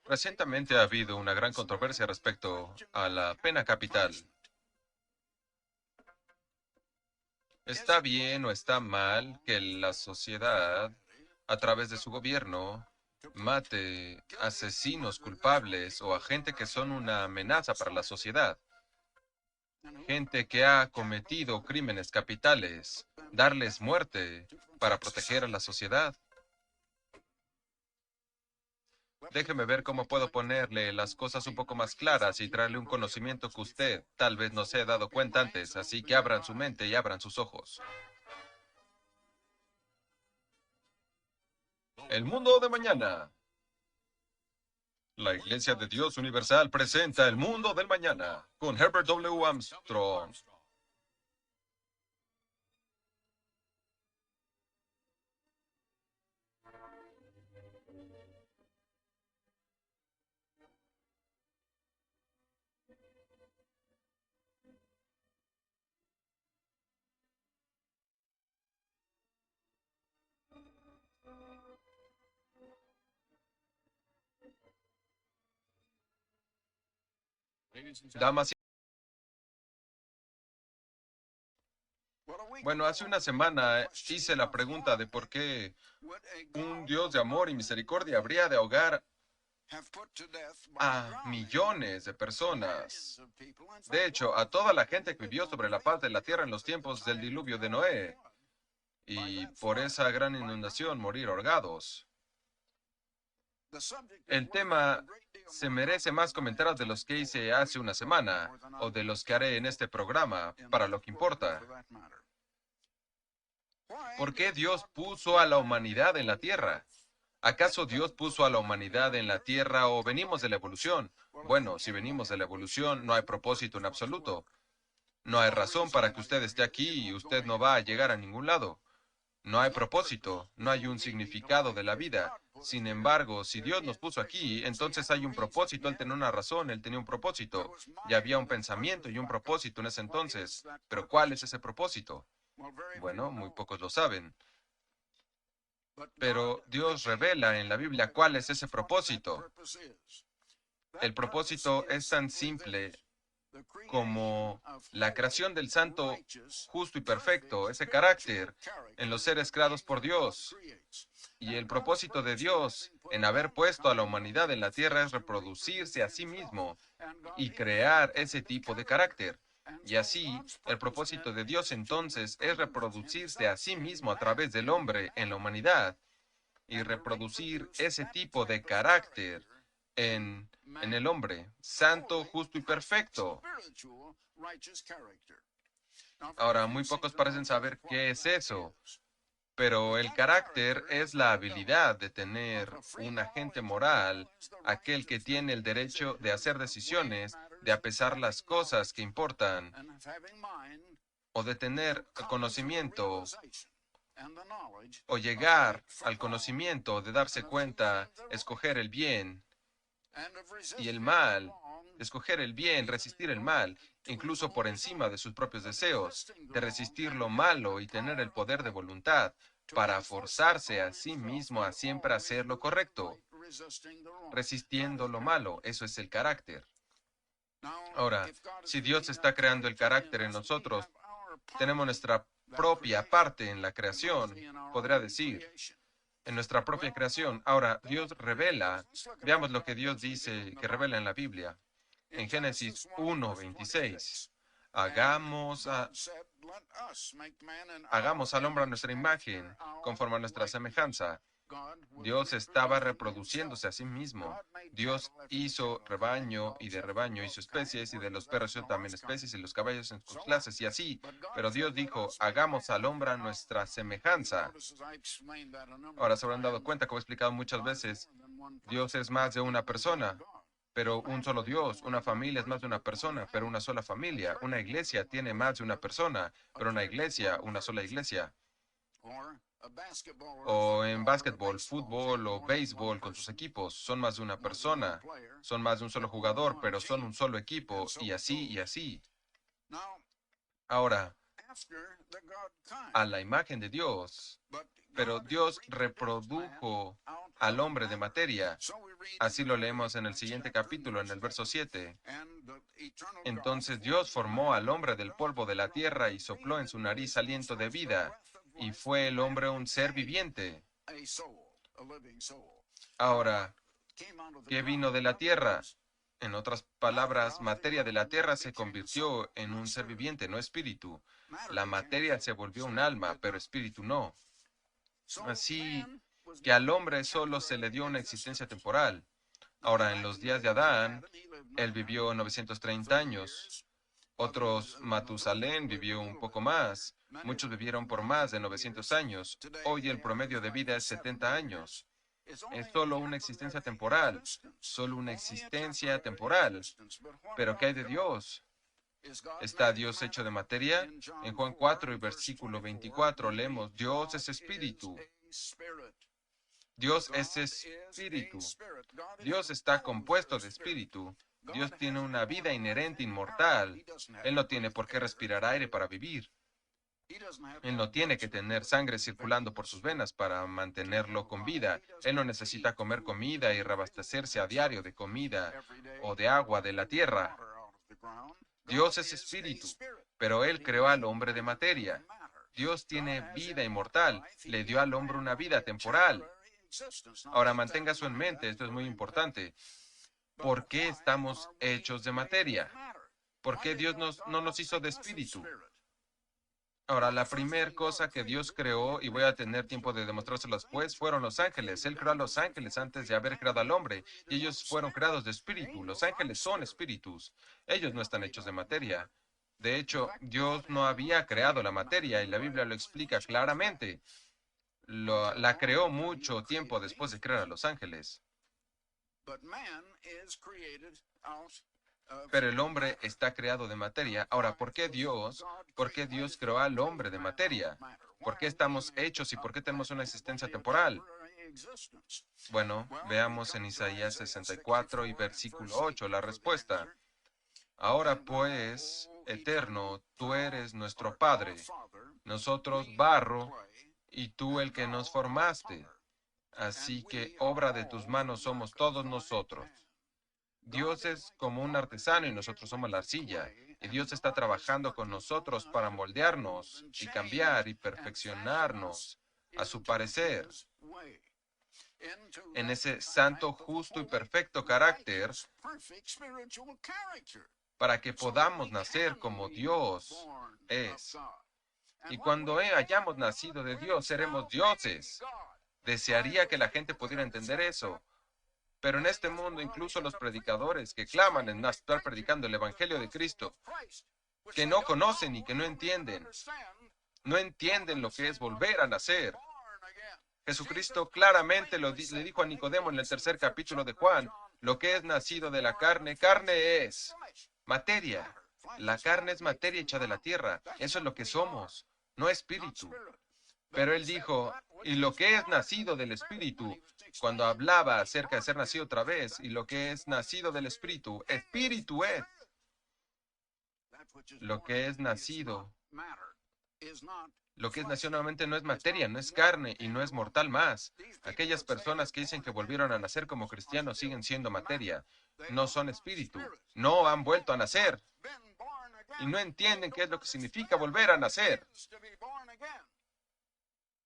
Recientemente ha habido una gran controversia respecto a la pena capital. ¿Está bien o está mal que la sociedad, a través de su gobierno, mate asesinos culpables o a gente que son una amenaza para la sociedad? Gente que ha cometido crímenes capitales, darles muerte para proteger a la sociedad. Déjeme ver cómo puedo ponerle las cosas un poco más claras y traerle un conocimiento que usted tal vez no se ha dado cuenta antes, así que abran su mente y abran sus ojos. El mundo de mañana. La Iglesia de Dios Universal presenta El mundo del mañana con Herbert W. Armstrong. Damas y... Bueno, hace una semana hice la pregunta de por qué un Dios de amor y misericordia habría de ahogar a millones de personas. De hecho, a toda la gente que vivió sobre la faz de la tierra en los tiempos del diluvio de Noé, y por esa gran inundación morir ahogados. El tema se merece más comentarios de los que hice hace una semana o de los que haré en este programa, para lo que importa. ¿Por qué Dios puso a la humanidad en la tierra? ¿Acaso Dios puso a la humanidad en la tierra o venimos de la evolución? Bueno, si venimos de la evolución, no hay propósito en absoluto. No hay razón para que usted esté aquí y usted no va a llegar a ningún lado. No hay propósito, no hay un significado de la vida. Sin embargo, si Dios nos puso aquí, entonces hay un propósito. Él tenía una razón, él tenía un propósito. Y había un pensamiento y un propósito en ese entonces. Pero ¿cuál es ese propósito? Bueno, muy pocos lo saben. Pero Dios revela en la Biblia cuál es ese propósito. El propósito es tan simple como la creación del santo, justo y perfecto, ese carácter en los seres creados por Dios. Y el propósito de Dios en haber puesto a la humanidad en la tierra es reproducirse a sí mismo y crear ese tipo de carácter. Y así, el propósito de Dios entonces es reproducirse a sí mismo a través del hombre en la humanidad y reproducir ese tipo de carácter en el hombre, santo, justo y perfecto. Ahora, muy pocos parecen saber qué es eso, pero el carácter es la habilidad de tener un agente moral, aquel que tiene el derecho de hacer decisiones, de apesar las cosas que importan, o de tener conocimiento, o llegar al conocimiento, de darse cuenta, escoger el bien y el mal, escoger el bien, resistir el mal, incluso por encima de sus propios deseos, de resistir lo malo y tener el poder de voluntad para forzarse a sí mismo a siempre hacer lo correcto, resistiendo lo malo. Eso es el carácter. Ahora, si Dios está creando el carácter en nosotros, tenemos nuestra propia parte en la creación, podría decir, en nuestra propia creación. Ahora, Dios revela, veamos lo que Dios dice que revela en la Biblia. En Génesis 1:26, hagamos al hombre a nuestra imagen, conforme a nuestra semejanza. Dios estaba reproduciéndose a sí mismo. Dios hizo rebaño hizo especies, y de los perros hizo también especies, y los caballos en sus clases, y así. Pero Dios dijo, hagamos al hombre a nuestra semejanza. Ahora se habrán dado cuenta, como he explicado muchas veces, Dios es más de una persona, pero un solo Dios. Una familia es más de una persona, pero una sola familia. Una iglesia tiene más de una persona, pero una iglesia, una sola iglesia. O en básquetbol, fútbol o béisbol con sus equipos, son más de una persona, son más de un solo jugador, pero son un solo equipo, y así y así. Ahora, a la imagen de Dios, pero Dios reprodujo al hombre de materia. Así lo leemos en el siguiente capítulo, en el verso 7. Entonces Dios formó al hombre del polvo de la tierra y sopló en su nariz aliento de vida, y fue el hombre un ser viviente. Ahora, ¿qué vino de la tierra? En otras palabras, materia de la tierra se convirtió en un ser viviente, no espíritu. La materia se volvió un alma, pero espíritu no. Así que al hombre solo se le dio una existencia temporal. Ahora, en los días de Adán, él vivió 930 años. Otros, Matusalén vivió un poco más. Muchos vivieron por más de 900 años. Hoy el promedio de vida es 70 años. Es solo una existencia temporal, solo una existencia temporal. Pero ¿qué hay de Dios? ¿Está Dios hecho de materia? En Juan 4 y versículo 24 leemos, Dios es espíritu. Dios es espíritu. Dios está compuesto de espíritu. Dios tiene una vida inherente inmortal. Él no tiene por qué respirar aire para vivir. Él no tiene que tener sangre circulando por sus venas para mantenerlo con vida. Él no necesita comer comida y reabastecerse a diario de comida o de agua de la tierra. Dios es espíritu, pero Él creó al hombre de materia. Dios tiene vida inmortal, le dio al hombre una vida temporal. Ahora mantenga eso en mente, esto es muy importante. ¿Por qué estamos hechos de materia? ¿Por qué Dios no nos hizo de espíritu? Ahora, la primera cosa que Dios creó, y voy a tener tiempo de demostrárselo después, fueron los ángeles. Él creó a los ángeles antes de haber creado al hombre, y ellos fueron creados de espíritu. Los ángeles son espíritus. Ellos no están hechos de materia. De hecho, Dios no había creado la materia, y la Biblia lo explica claramente. La creó mucho tiempo después de crear a los ángeles. Pero el hombre está creado de materia. Ahora, ¿por qué Dios creó al hombre de materia? ¿Por qué estamos hechos y por qué tenemos una existencia temporal? Bueno, veamos en Isaías 64 y versículo 8 la respuesta. Ahora pues, Eterno, tú eres nuestro Padre, nosotros barro, y tú el que nos formaste. Así que obra de tus manos somos todos nosotros. Dios es como un artesano y nosotros somos la arcilla. Y Dios está trabajando con nosotros para moldearnos y cambiar y perfeccionarnos a su parecer. En ese santo, justo y perfecto carácter para que podamos nacer como Dios es. Y cuando hayamos nacido de Dios, seremos dioses. Desearía que la gente pudiera entender eso. Pero en este mundo, incluso los predicadores que claman en estar predicando el Evangelio de Cristo, que no conocen y que no entienden lo que es volver a nacer. Jesucristo claramente le dijo a Nicodemo en el 3er capítulo de Juan, lo que es nacido de la carne, carne es materia. La carne es materia hecha de la tierra. Eso es lo que somos, no espíritu. Pero él dijo, y lo que es nacido del espíritu, cuando hablaba acerca de ser nacido otra vez, y lo que es nacido del espíritu, espíritu es. Lo que es nacido nuevamente no es materia, no es carne y no es mortal más. Aquellas personas que dicen que volvieron a nacer como cristianos siguen siendo materia. No son espíritu. No han vuelto a nacer. Y no entienden qué es lo que significa volver a nacer.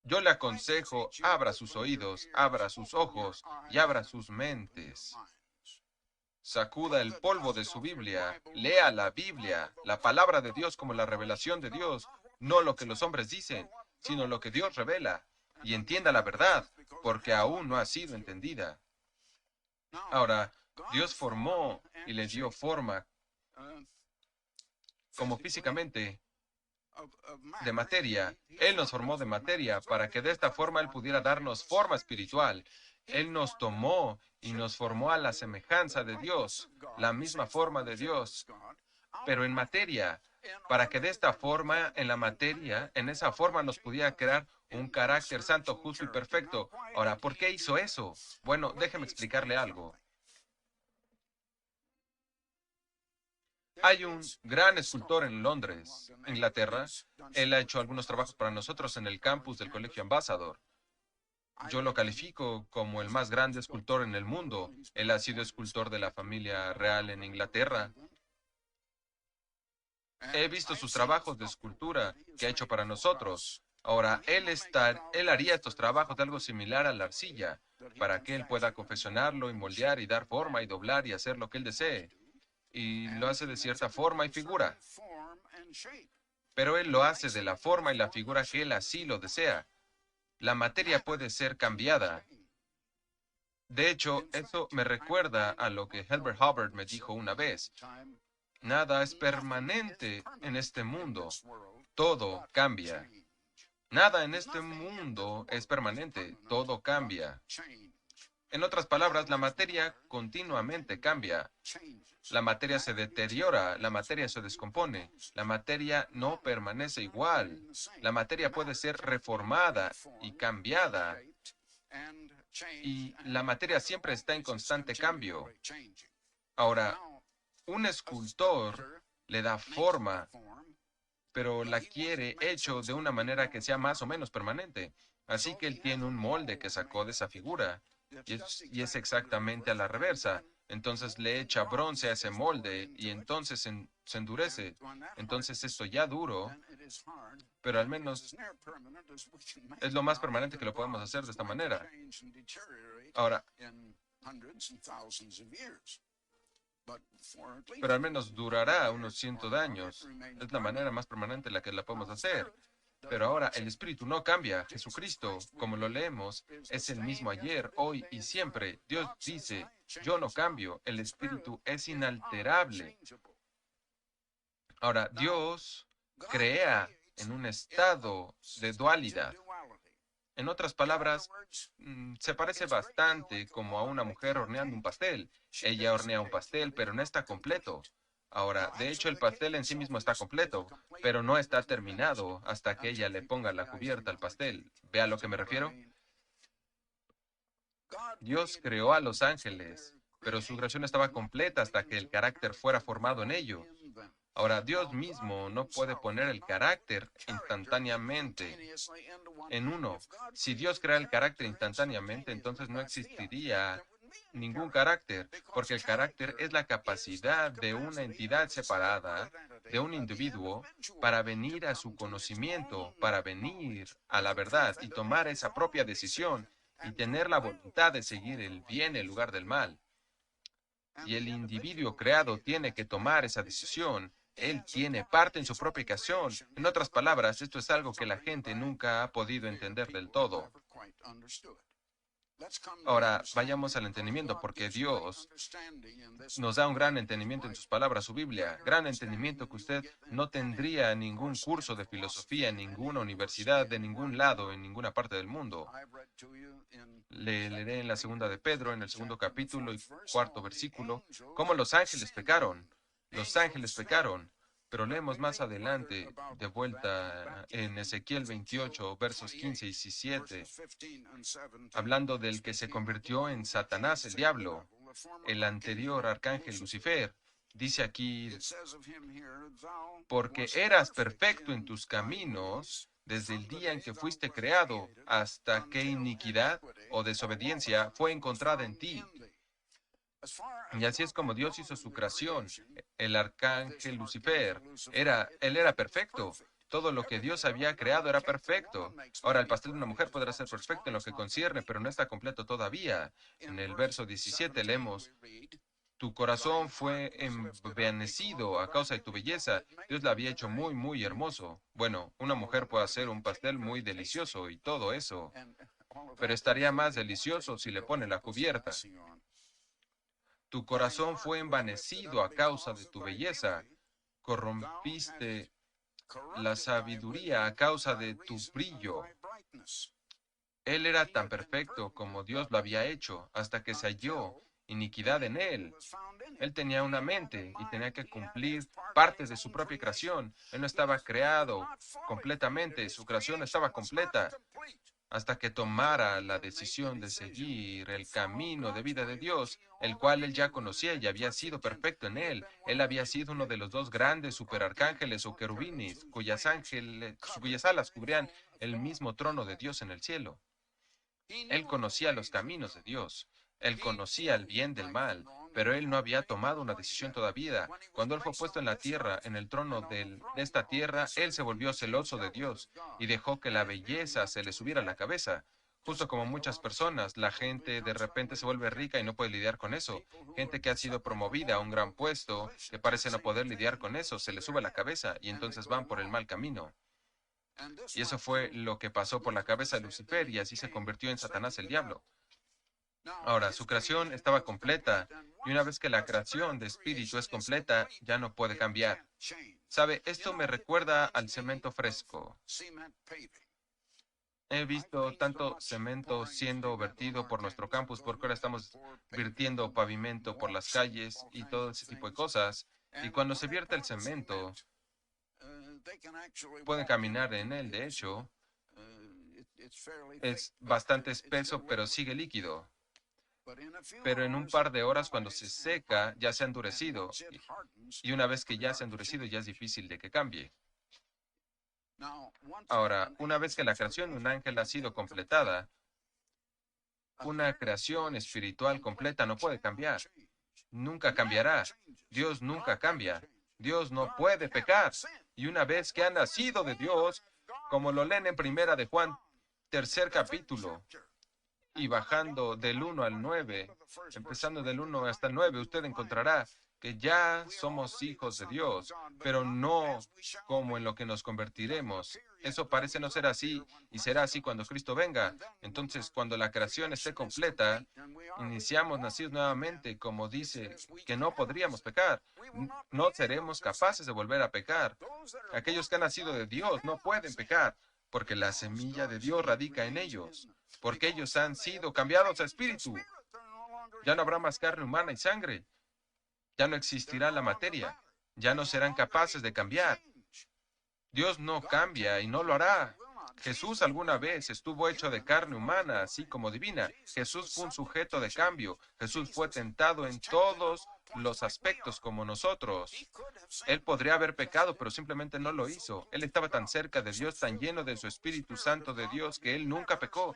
Yo le aconsejo, abra sus oídos, abra sus ojos y abra sus mentes. Sacuda el polvo de su Biblia, lea la Biblia, la palabra de Dios como la revelación de Dios, no lo que los hombres dicen, sino lo que Dios revela, y entienda la verdad, porque aún no ha sido entendida. Ahora, Dios formó y le dio forma como físicamente de materia. Él nos formó de materia para que de esta forma Él pudiera darnos forma espiritual. Él nos tomó y nos formó a la semejanza de Dios, la misma forma de Dios, pero en materia, para que de esta forma, en la materia, en esa forma nos pudiera crear un carácter santo, justo y perfecto. Ahora, ¿por qué hizo eso? Bueno, déjeme explicarle algo. Hay un gran escultor en Londres, Inglaterra. Él ha hecho algunos trabajos para nosotros en el campus del Colegio Ambassador. Yo lo califico como el más grande escultor en el mundo. Él ha sido escultor de la familia real en Inglaterra. He visto sus trabajos de escultura que ha hecho para nosotros. Ahora, él haría estos trabajos de algo similar a la arcilla, para que él pueda confeccionarlo y moldear y dar forma y doblar y hacer lo que él desee. Y lo hace de cierta forma y figura. Pero él lo hace de la forma y la figura que él así lo desea. La materia puede ser cambiada. De hecho, eso me recuerda a lo que Herbert Hubbard me dijo una vez. Nada es permanente en este mundo. Todo cambia. Nada en este mundo es permanente. Todo cambia. En otras palabras, la materia continuamente cambia. La materia se deteriora, la materia se descompone, la materia no permanece igual. La materia puede ser reformada y cambiada, y la materia siempre está en constante cambio. Ahora, un escultor le da forma, pero la quiere hecho de una manera que sea más o menos permanente. Así que él tiene un molde que sacó de esa figura, y es exactamente a la reversa. Entonces le echa bronce a ese molde y entonces se endurece. Entonces esto ya duro, pero al menos es lo más permanente que lo podemos hacer de esta manera. Ahora, pero al menos durará unos cientos de años. Es la manera más permanente en la que la podemos hacer. Pero ahora el Espíritu no cambia. Jesucristo, como lo leemos, es el mismo ayer, hoy y siempre. Dios dice, yo no cambio. El Espíritu es inalterable. Ahora, Dios crea en un estado de dualidad. En otras palabras, se parece bastante como a una mujer horneando un pastel. Ella hornea un pastel, pero no está completo. Ahora, de hecho, el pastel en sí mismo está completo, pero no está terminado hasta que ella le ponga la cubierta al pastel. ¿Ve a lo que me refiero? Dios creó a los ángeles, pero su creación estaba completa hasta que el carácter fuera formado en ellos. Ahora, Dios mismo no puede poner el carácter instantáneamente en uno. Si Dios crea el carácter instantáneamente, entonces no existiría ningún carácter, porque el carácter es la capacidad de una entidad separada, de un individuo, para venir a su conocimiento, para venir a la verdad y tomar esa propia decisión y tener la voluntad de seguir el bien en lugar del mal. Y el individuo creado tiene que tomar esa decisión. Él tiene parte en su propia creación. En otras palabras, esto es algo que la gente nunca ha podido entender del todo. Ahora, vayamos al entendimiento, porque Dios nos da un gran entendimiento en sus palabras, su Biblia. Gran entendimiento que usted no tendría ningún curso de filosofía en ninguna universidad, de ningún lado, en ninguna parte del mundo. Le leeré en la segunda de Pedro, en el segundo capítulo y cuarto versículo, cómo los ángeles pecaron. Los ángeles pecaron. Pero leemos más adelante, de vuelta en Ezequiel 28, versos 15 y 17, hablando del que se convirtió en Satanás, el diablo, el anterior arcángel Lucifer. Dice aquí, porque eras perfecto en tus caminos desde el día en que fuiste creado, hasta que iniquidad o desobediencia fue encontrada en ti. Y así es como Dios hizo su creación. El arcángel Lucifer, él era perfecto. Todo lo que Dios había creado era perfecto. Ahora, el pastel de una mujer podrá ser perfecto en lo que concierne, pero no está completo todavía. En el verso 17 leemos, tu corazón fue envanecido a causa de tu belleza. Dios la había hecho muy, muy hermoso. Bueno, una mujer puede hacer un pastel muy delicioso y todo eso, pero estaría más delicioso si le pone la cubierta. Tu corazón fue envanecido a causa de tu belleza. Corrompiste la sabiduría a causa de tu brillo. Él era tan perfecto como Dios lo había hecho, hasta que se halló iniquidad en él. Él tenía una mente y tenía que cumplir partes de su propia creación. Él no estaba creado completamente, su creación estaba completa. hasta que tomara la decisión de seguir el camino de vida de Dios, el cual él ya conocía y había sido perfecto en él. Él había sido uno de los dos grandes superarcángeles o querubines, cuyas alas cubrían el mismo trono de Dios en el cielo. Él conocía los caminos de Dios. Él conocía el bien del mal, pero él no había tomado una decisión todavía. Cuando él fue puesto en la tierra, en el trono de esta tierra, él se volvió celoso de Dios y dejó que la belleza se le subiera a la cabeza. Justo como muchas personas, la gente de repente se vuelve rica y no puede lidiar con eso. Gente que ha sido promovida a un gran puesto, que parece no poder lidiar con eso, se le sube a la cabeza y entonces van por el mal camino. Y eso fue lo que pasó por la cabeza de Lucifer y así se convirtió en Satanás el diablo. Ahora, su creación estaba completa y una vez que la creación de espíritu es completa, ya no puede cambiar. ¿Sabe? Esto me recuerda al cemento fresco. He visto tanto cemento siendo vertido por nuestro campus porque ahora estamos virtiendo pavimento por las calles y todo ese tipo de cosas. Y cuando se vierte el cemento, pueden caminar en él, de hecho. Es bastante espeso, pero sigue líquido. Pero en un par de horas, cuando se seca, ya se ha endurecido. Y una vez que ya se ha endurecido, ya es difícil de que cambie. Ahora, una vez que la creación de un ángel ha sido completada, una creación espiritual completa no puede cambiar. Nunca cambiará. Dios nunca cambia. Dios no puede pecar. Y una vez que ha nacido de Dios, como lo leen en Primera de Juan, tercer capítulo, y bajando del 1 al 9, empezando del 1 hasta el 9, usted encontrará que ya somos hijos de Dios, pero no como en lo que nos convertiremos. Eso parece no ser así y será así cuando Cristo venga. Entonces, cuando la creación esté completa, iniciamos nacidos nuevamente, como dice, que no podríamos pecar. No seremos capaces de volver a pecar. Aquellos que han nacido de Dios no pueden pecar, porque la semilla de Dios radica en ellos, porque ellos han sido cambiados a espíritu. Ya no habrá más carne humana y sangre. Ya no existirá la materia. Ya no serán capaces de cambiar. Dios no cambia y no lo hará. Jesús alguna vez estuvo hecho de carne humana, así como divina. Jesús fue un sujeto de cambio. Jesús fue tentado en todos los aspectos como nosotros. Él podría haber pecado, pero simplemente no lo hizo. Él estaba tan cerca de Dios, tan lleno de su Espíritu Santo de Dios, que él nunca pecó,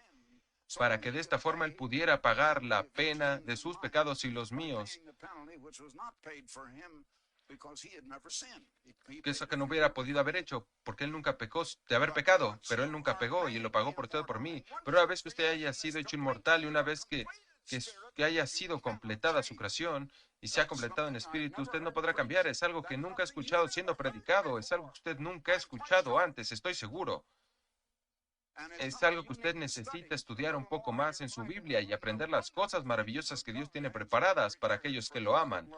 para que de esta forma él pudiera pagar la pena de sus pecados y los míos. Que eso que no hubiera podido haber hecho, porque él nunca pecó de haber pecado, pero él nunca pegó y él lo pagó por todo por mí. Pero una vez que usted haya sido hecho inmortal y una vez que haya sido completada su creación y se ha completado en espíritu, usted no podrá cambiar. Es algo que nunca ha escuchado siendo predicado, es algo que usted nunca ha escuchado antes, estoy seguro. Es algo que usted necesita estudiar un poco más en su Biblia y aprender las cosas maravillosas que Dios tiene preparadas para aquellos que lo aman.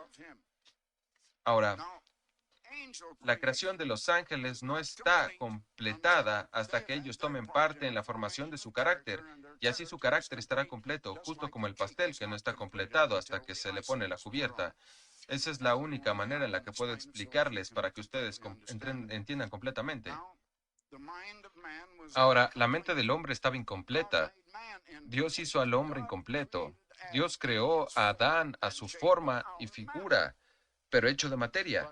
Ahora, la creación de los ángeles no está completada hasta que ellos tomen parte en la formación de su carácter, y así su carácter estará completo, justo como el pastel que no está completado hasta que se le pone la cubierta. Esa es la única manera en la que puedo explicarles para que ustedes entiendan completamente. Ahora, la mente del hombre estaba incompleta. Dios hizo al hombre incompleto. Dios creó a Adán a su forma y figura, pero hecho de materia.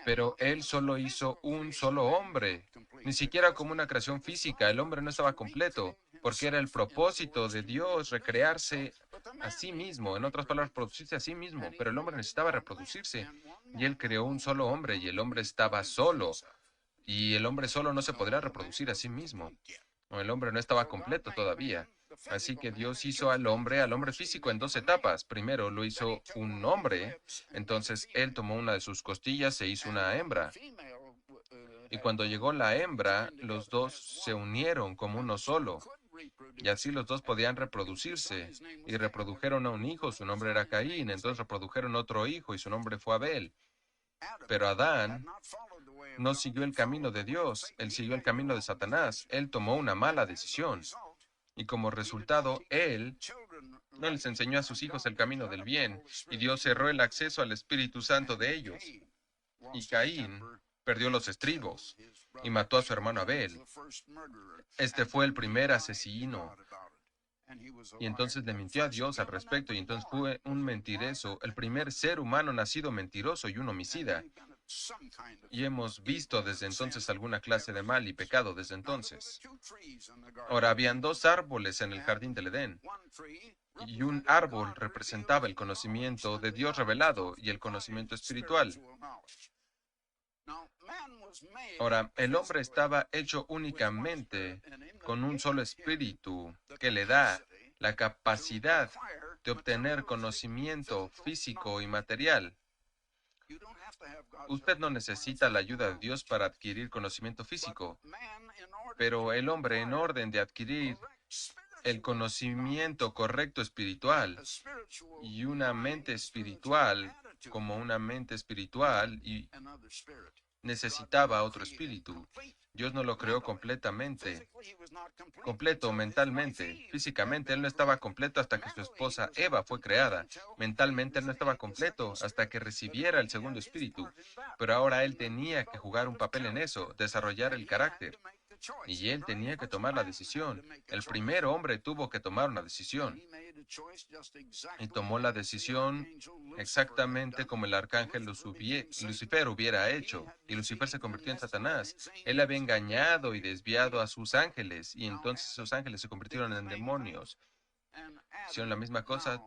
Pero él solo hizo un solo hombre, ni siquiera como una creación física. El hombre no estaba completo, porque era el propósito de Dios recrearse a sí mismo, en otras palabras, producirse a sí mismo, pero el hombre necesitaba reproducirse. Y él creó un solo hombre y el hombre estaba solo, y el hombre solo no se podrá reproducir a sí mismo. El hombre no estaba completo todavía. Así que Dios hizo al hombre físico en dos etapas. Primero lo hizo un hombre, entonces él tomó una de sus costillas e hizo una hembra. Y cuando llegó la hembra, los dos se unieron como uno solo. Y así los dos podían reproducirse. Y reprodujeron a un hijo, su nombre era Caín. Entonces reprodujeron otro hijo y su nombre fue Abel. Pero Adán no siguió el camino de Dios, él siguió el camino de Satanás. Él tomó una mala decisión. Y como resultado, él no les enseñó a sus hijos el camino del bien, y Dios cerró el acceso al Espíritu Santo de ellos. Y Caín perdió los estribos y mató a su hermano Abel. Este fue el primer asesino. Y entonces le mintió a Dios al respecto, y entonces fue un mentiroso, el primer ser humano nacido mentiroso y un homicida. Y hemos visto desde entonces alguna clase de mal y pecado desde entonces. Ahora, habían dos árboles en el jardín del Edén, y un árbol representaba el conocimiento de Dios revelado y el conocimiento espiritual. Ahora, el hombre estaba hecho únicamente con un solo espíritu que le da la capacidad de obtener conocimiento físico y material. Usted no necesita la ayuda de Dios para adquirir conocimiento físico, pero el hombre, en orden de adquirir el conocimiento correcto espiritual y una mente espiritual, como una mente espiritual, y necesitaba otro espíritu. Dios no lo creó completo mentalmente. Físicamente, él no estaba completo hasta que su esposa Eva fue creada. Mentalmente, él no estaba completo hasta que recibiera el segundo espíritu. Pero ahora él tenía que jugar un papel en eso, desarrollar el carácter. Y él tenía que tomar la decisión. El primer hombre tuvo que tomar una decisión. Y tomó la decisión exactamente como el arcángel Lucifer hubiera hecho. Y Lucifer se convirtió en Satanás. Él había engañado y desviado a sus ángeles. Y entonces esos ángeles se convirtieron en demonios. Hicieron la misma cosa.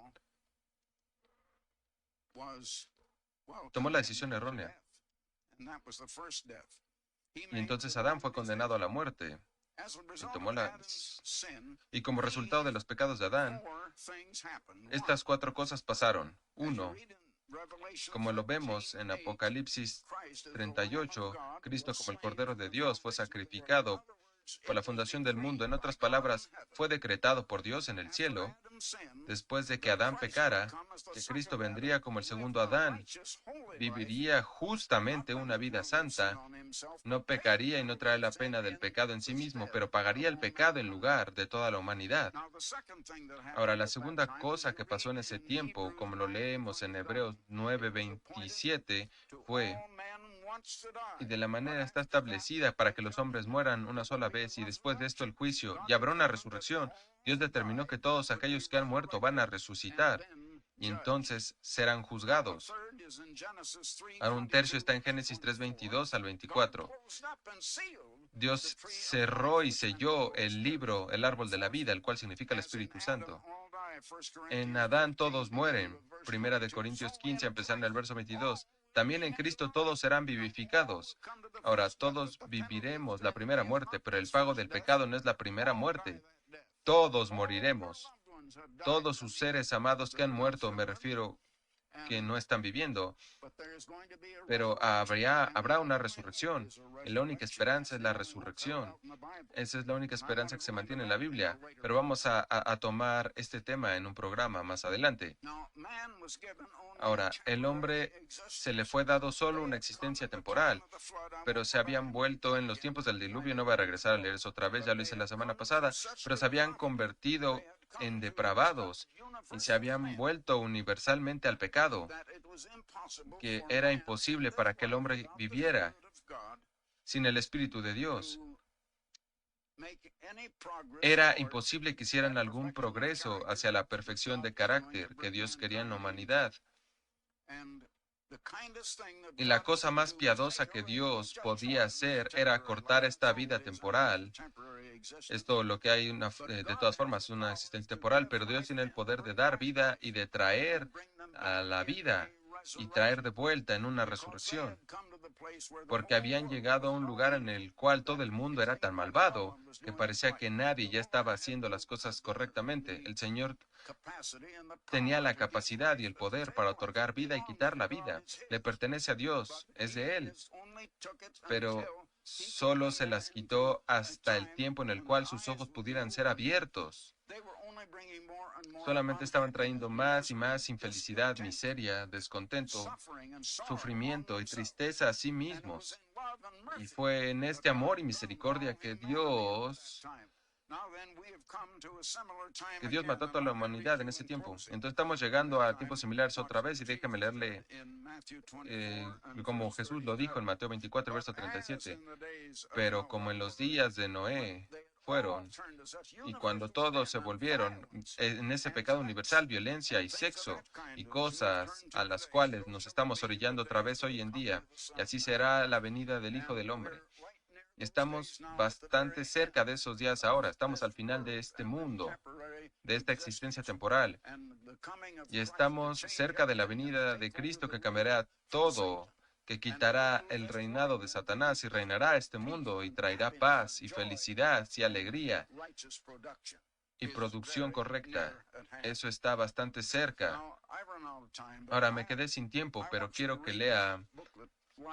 Tomó la decisión errónea. Y entonces Adán fue condenado a la muerte. Y como resultado de los pecados de Adán, estas cuatro cosas pasaron. Uno, como lo vemos en Apocalipsis 38, Cristo como el Cordero de Dios fue sacrificado por la fundación del mundo. En otras palabras, fue decretado por Dios en el cielo, después de que Adán pecara, que Cristo vendría como el segundo Adán, viviría justamente una vida santa, no pecaría y no trae la pena del pecado en sí mismo, pero pagaría el pecado en lugar de toda la humanidad. Ahora, la segunda cosa que pasó en ese tiempo, como lo leemos en Hebreos 9:27, fue, y de la manera está establecida para que los hombres mueran una sola vez y después de esto el juicio, y habrá una resurrección. Dios determinó que todos aquellos que han muerto van a resucitar y entonces serán juzgados. Ahora un tercio está en Génesis 3:22 al 24. Dios cerró y selló el libro, el árbol de la vida, el cual significa el Espíritu Santo. En Adán todos mueren. Primera de Corintios 15, empezando en el verso 22. También en Cristo todos serán vivificados. Ahora, todos viviremos la primera muerte, pero el pago del pecado no es la primera muerte. Todos moriremos. Todos sus seres amados que han muerto, me refiero que no están viviendo, pero habrá una resurrección. Y la única esperanza es la resurrección. Esa es la única esperanza que se mantiene en la Biblia. Pero vamos a tomar este tema en un programa más adelante. Ahora, el hombre se le fue dado solo una existencia temporal, pero se habían vuelto en los tiempos del diluvio. No voy a regresar a leer eso otra vez, ya lo hice la semana pasada, pero se habían convertido en depravados y se habían vuelto universalmente al pecado, que era imposible para que el hombre viviera sin el Espíritu de Dios. Era imposible que hicieran algún progreso hacia la perfección de carácter que Dios quería en la humanidad. Y la cosa más piadosa que Dios podía hacer era cortar esta vida temporal. Esto lo que hay, de todas formas, una existencia temporal, pero Dios tiene el poder de dar vida y de traer a la vida y traer de vuelta en una resurrección, porque habían llegado a un lugar en el cual todo el mundo era tan malvado que parecía que nadie ya estaba haciendo las cosas correctamente. El Señor tenía la capacidad y el poder para otorgar vida y quitar la vida. Le pertenece a Dios, es de Él, pero solo se las quitó hasta el tiempo en el cual sus ojos pudieran ser abiertos. Solamente estaban trayendo más y más infelicidad, miseria, descontento, sufrimiento y tristeza a sí mismos. Y fue en este amor y misericordia que Dios Que Dios mató a toda la humanidad en ese tiempo. Entonces estamos llegando a tiempos similares otra vez y déjeme leerle como Jesús lo dijo en Mateo 24, verso 37. Pero como en los días de Noé fueron, y cuando todos se volvieron en ese pecado universal, violencia y sexo y cosas a las cuales nos estamos orillando otra vez hoy en día, y así será la venida del Hijo del Hombre. Estamos bastante cerca de esos días ahora. Estamos al final de este mundo, de esta existencia temporal. Y estamos cerca de la venida de Cristo que cambiará todo, que quitará el reinado de Satanás y reinará este mundo y traerá paz y felicidad y alegría y producción correcta. Eso está bastante cerca. Ahora me quedé sin tiempo, pero quiero que lea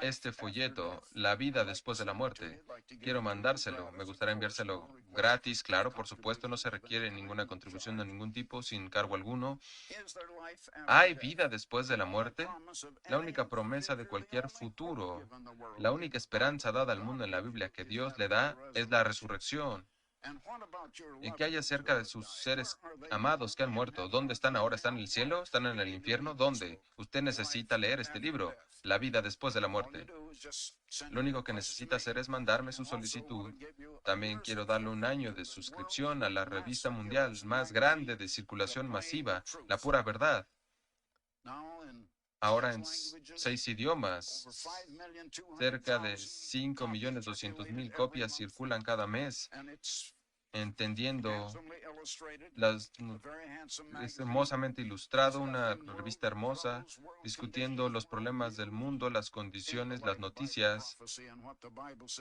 este folleto, La vida después de la muerte. Quiero mandárselo. Me gustaría enviárselo gratis, claro, por supuesto, no se requiere ninguna contribución de ningún tipo, sin cargo alguno. ¿Hay vida después de la muerte? La única promesa de cualquier futuro, la única esperanza dada al mundo en la Biblia que Dios le da es la resurrección. ¿Y qué hay acerca de sus seres amados que han muerto? ¿Dónde están ahora? ¿Están en el cielo? ¿Están en el infierno? ¿Dónde? Usted necesita leer este libro, La vida después de la muerte. Lo único que necesita hacer es mandarme su solicitud. También quiero darle un año de suscripción a la revista mundial más grande de circulación masiva, La Pura Verdad. Ahora en 6 idiomas, cerca de 5.200.000 copias circulan cada mes, entendiendo es hermosamente ilustrado, una revista hermosa, discutiendo los problemas del mundo, las condiciones, las noticias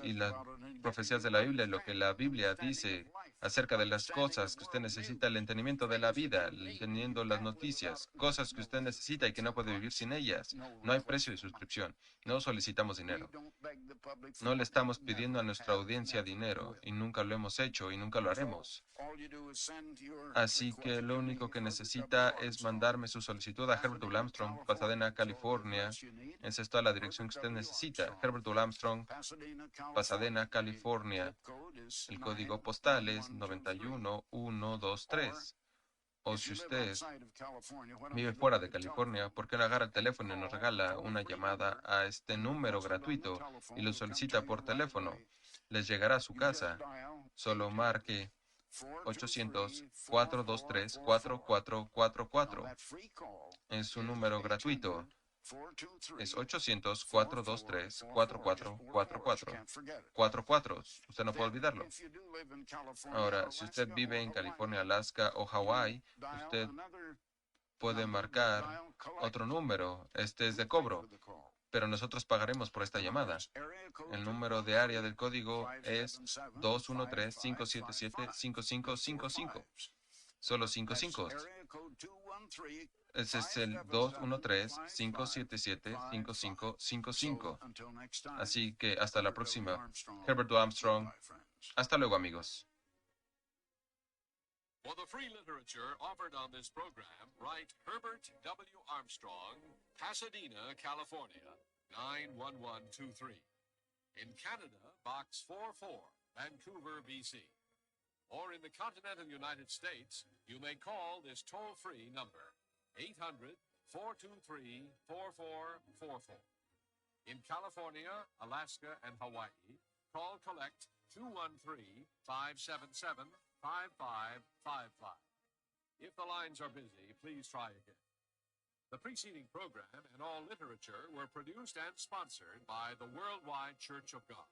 y las profecías de la Biblia, lo que la Biblia dice acerca de las cosas que usted necesita, el entendimiento de la vida, entendiendo las noticias, cosas que usted necesita y que no puede vivir sin ellas. No hay precio de suscripción. No solicitamos dinero. No le estamos pidiendo a nuestra audiencia dinero y nunca lo hemos hecho y nunca lo haremos. Así que lo único que necesita es mandarme su solicitud a Herbert W. Armstrong, Pasadena, California. Esa es toda la dirección que usted necesita. Herbert W. Armstrong, Pasadena, California. El código postal es 91123. O si usted vive fuera de California, ¿por qué no agarra el teléfono y nos regala una llamada a este número gratuito y lo solicita por teléfono? Les llegará a su casa. Solo marque 800-423-4444. Es un número gratuito. Es 800-423-4444. 44. Usted no puede olvidarlo. Ahora, si usted vive en California, Alaska o Hawái, usted puede marcar otro número. Este es de cobro, pero nosotros pagaremos por esta llamada. El número de área del código es 213-577-5555. Solo 55. Ese es el 213-577-5555. Así que hasta la próxima. Herbert Armstrong. Hasta luego, amigos. For the free literature offered on this program, write Herbert W. Armstrong, Pasadena, California, 91123. In Canada, Box 44, Vancouver, BC. Or in the continental United States, you may call this toll-free number, 800-423-4444. In California, Alaska, and Hawaii, call collect 213-577-5555. If the lines are busy, please try again. The preceding program and all literature were produced and sponsored by the Worldwide Church of God.